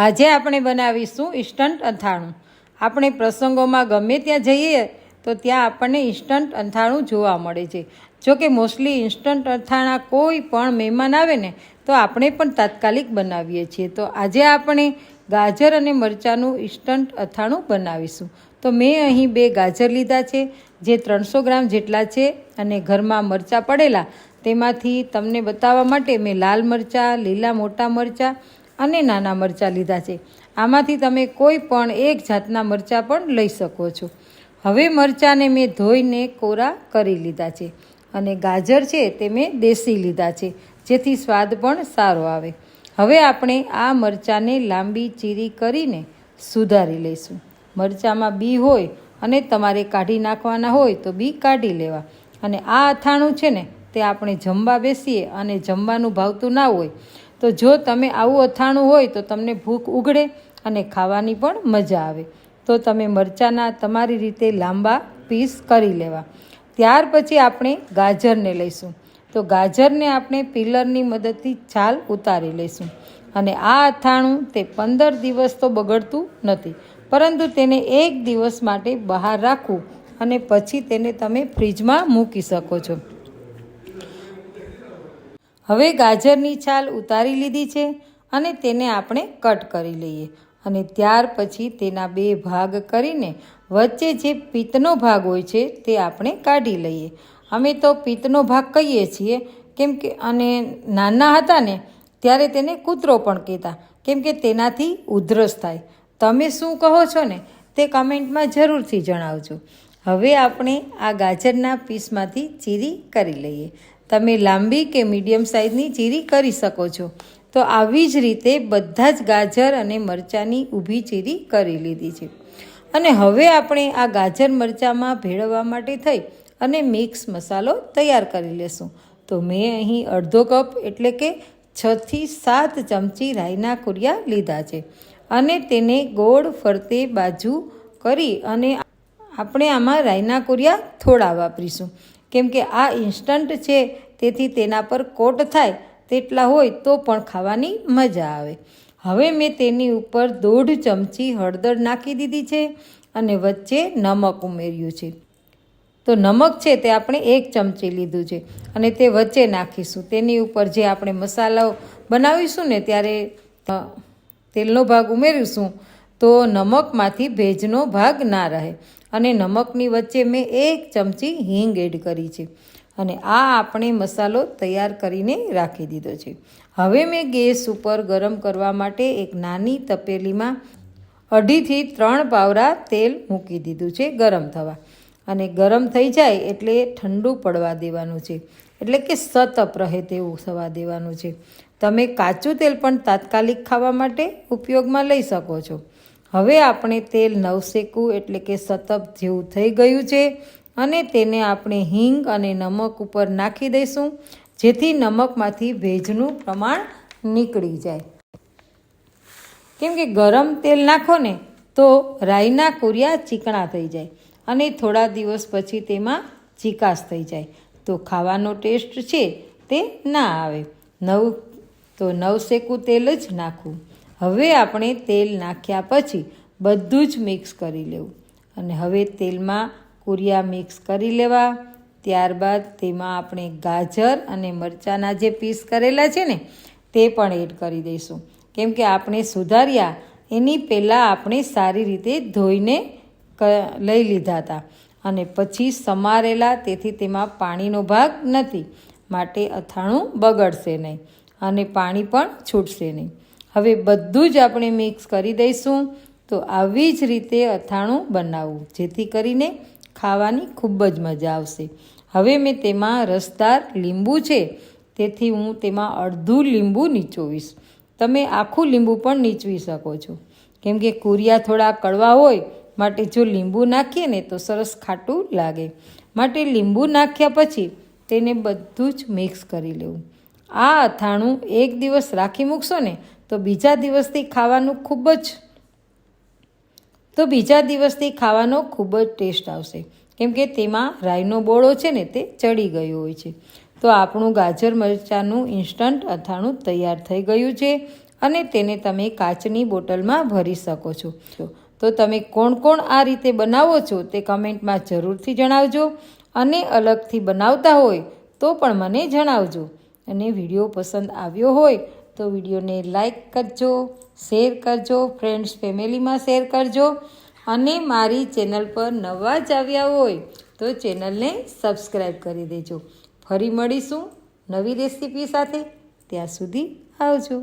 આજે આપણે બનાવીશું ઇન્સ્ટન્ટ અથાણું। આપણે પ્રસંગોમાં ગમે ત્યાં જઈએ તો ત્યાં આપણને ઇન્સ્ટન્ટ અથાણું જોવા મળે છે। જો કે મોસ્ટલી ઇન્સ્ટન્ટ અથાણા કોઈ પણ મહેમાન આવે ને તો આપણે પણ તાત્કાલિક બનાવીએ છીએ। તો આજે આપણે ગાજર અને મરચાંનું ઇન્સ્ટન્ટ અથાણું બનાવીશું। તો મેં અહીં 2 ગાજર લીધા છે જે 300 ગ્રામ જેટલા છે, અને ઘરમાં મરચાં પડેલા તેમાંથી તમને બતાવવા માટે મેં લાલ મરચાં, લીલા મોટા મરચાં અને નાના મરચાં લીધા છે। આમાંથી તમે કોઈ પણ એક જાતના મરચાં પણ લઈ શકો છો। હવે મરચાંને મેં ધોઈને કોરા કરી લીધા છે, અને ગાજર છે તે મેં દેશી લીધા છે જેથી સ્વાદ પણ સારો આવે। હવે આપણે આ મરચાંને લાંબી ચીરી કરીને સુધારી લઈશું। મરચાંમાં બી હોય અને તમારે કાઢી નાખવાના હોય તો બી કાઢી લેવા। અને આ અથાણું છે ને તે આપણે જમવા બેસીએ અને જમવાનું ભાવતું ના હોય તો જો તમે આવું અથાણું હોય તો તમને ભૂખ ઉઘડે અને ખાવાની પણ મજા આવે। તો તમે મરચાંના તમારી રીતે લાંબા પીસ કરી લેવા। ત્યાર પછી આપણે ગાજરને લઈશું। તો ગાજરને આપણે પીલરની મદદથી છાલ ઉતારી લઈશું। અને આ અથાણું તે 15 દિવસ તો બગડતું નથી, પરંતુ તેને 1 દિવસ માટે બહાર રાખવું અને પછી તેને તમે ફ્રીજમાં મૂકી શકો છો। હવે ગાજરની છાલ ઉતારી લીધી છે અને તેને આપણે કટ કરી લઈએ। અને ત્યાર પછી તેના 2 ભાગ કરીને વચ્ચે જે પિત્તનો ભાગ હોય છે તે આપણે કાઢી લઈએ। અમે તો પિત્તનો ભાગ કહીએ છીએ કેમ કે, અને નાના હતા ને ત્યારે તેને કૂતરો પણ કહેતા, કેમ કે તેનાથી ઉધરસ થાય। તમે શું કહો છો ને તે કમેન્ટમાં જરૂરથી જણાવજો। હવે આપણે આ ગાજરના પીસમાંથી ચીરી કરી લઈએ। તમે લાંબી કે મીડિયમ સાઇઝની ચીરી કરી શકો છો। તો આવી જ રીતે બધા જ ગાજર અને મરચાંની ઊભી ચીરી કરી લીધી છે। અને હવે આપણે આ ગાજર મરચાંમાં ભેળવવા માટે થઈ અને મિક્સ મસાલો તૈયાર કરી લેશું। તો મેં અહીં અડધો કપ એટલે કે 6 થી 7 ચમચી રાઈના કુરિયા લીધા છે, અને તેને ગોળ ફરતે બાજુ કરી અને આપણે આમાં રાઈના કુરિયા થોડા વાપરીશું, કેમ કે આ ઇન્સ્ટન્ટ છે તેથી તેના પર કોટ થાય તેટલા હોય તો પણ ખાવાની મજા આવે। હવે મેં તેની ઉપર 1.5 ચમચી હળદર નાખી દીધી છે અને વચ્ચે નમક ઉમેર્યું છે। તો નમક છે તે આપણે 1 ચમચી લીધું છે અને તે વચ્ચે નાખીશું। તેની ઉપર જે આપણે મસાલો બનાવીશું ને ત્યારે તેલનો ભાગ ઉમેરીશું તો નમકમાંથી ભેજનો ભાગ ના રહે। અને નમકની વચ્ચે મેં 1 ચમચી હિંગ એડ કરી છે, અને આ આપણે મસાલો તૈયાર કરીને રાખી દીધો છે। હવે મેં ગેસ ઉપર ગરમ કરવા માટે એક નાની તપેલીમાં 2.5 થી 3 પાવરા તેલ મૂકી દીધું છે ગરમ થવા। અને ગરમ થઈ જાય એટલે ઠંડુ પડવા દેવાનું છે, એટલે કે સતપ રહે તેવું થવા દેવાનું છે। તમે કાચું તેલ પણ તાત્કાલિક ખાવા માટે ઉપયોગમાં લઈ શકો છો। હવે આપણે તેલ નવશેકું એટલે કે સતપ જેવું થઈ ગયું છે, અને તેને આપણે હિંગ અને નમક ઉપર નાખી દઈશું જેથી નમકમાંથી ભેજનું પ્રમાણ નીકળી જાય। કેમ કે ગરમ તેલ નાખો ને તો રાઈના કુરિયા ચીકણા થઈ જાય અને થોડા દિવસ પછી તેમાં ચીકાશ થઈ જાય તો ખાવાનો ટેસ્ટ છે તે ના આવે। નવશેકું તેલ જ નાખવું। હવે આપણે તેલ નાખ્યા પછી બધું જ મિક્સ કરી લેવું, અને હવે તેલમાં કુરિયા મિક્સ કરી લેવા। ત્યારબાદ તેમાં આપણે ગાજર અને મરચાંના જે પીસ કરેલા છે ને તે પણ એડ કરી દઈશું, કેમ કે આપણે સુધાર્યા એની પહેલાં આપણે સારી રીતે ધોઈને લઈ લીધા હતા અને પછી સમારેલા, તેથી તેમાં પાણીનો ભાગ નથી, માટે અથાણું બગડશે નહીં અને પાણી પણ છૂટશે નહીં। હવે બધું જ આપણે મિક્સ કરી દઈશું। તો આવી જ રીતે અથાણું બનાવવું જેથી કરીને ખાવાની ખૂબ જ મજા આવશે। હવે મેં તેમાં રસદાર લીંબુ છે તેથી હું તેમાં અડધું લીંબુ નીચોવીશ। તમે આખું લીંબુ પણ નીચવી શકો છો, કેમ કે કુરિયા થોડા કડવા હોય માટે જો લીંબુ નાખીએ ને તો સરસ ખાટું લાગે, માટે લીંબુ નાખ્યા પછી તેને બધું જ મિક્સ કરી લેવું। આ અથાણું 1 દિવસ રાખી મૂકશો ને તો બીજા દિવસથી ખાવાનો ખૂબ જ ટેસ્ટ આવશે, કેમ કે તેમાં રાઈનો બોળો છે ને તે ચડી ગયો હોય છે। તો આપણું ગાજર મરચાંનું ઇન્સ્ટન્ટ અથાણું તૈયાર થઈ ગયું છે, અને તેને તમે કાચની બોટલમાં ભરી શકો છો. તો તમે કોણ કોણ આ રીતે બનાવો છો તે કમેન્ટમાં જરૂરથી જણાવજો, અને અલગથી બનાવતા હોય તો પણ મને જણાવજો. અને વિડીયો પસંદ આવ્યો હોય તો વિડીયોને લાઈક કરજો, શેર કરજો, ફ્રેન્ડ્સ ફેમિલીમાં શેર કરજો, અને મારી ચેનલ પર નવા જ આવ્યા હોય તો ચેનલને સબસ્ક્રાઈબ કરી દેજો. ફરી મળીશું નવી રેસીપી સાથે. ત્યાં સુધી આવજો.